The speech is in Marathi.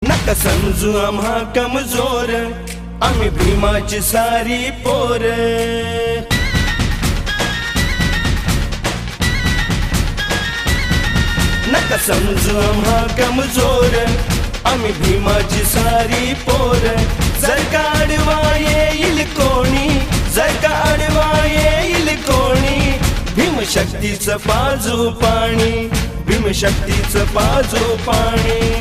नका समजू आम्हा कमजोर, आम्ही भीमाची सारी पोर। नका समजू आम्हा कमजोर, आम्ही भीमाची सारी पोर। जर का आडवा येईल कोणी, जर का आडवा येईल कोणी, भीमशक्तीचं पाजू पाणी, भीमशक्तीचं पाजू पाणी।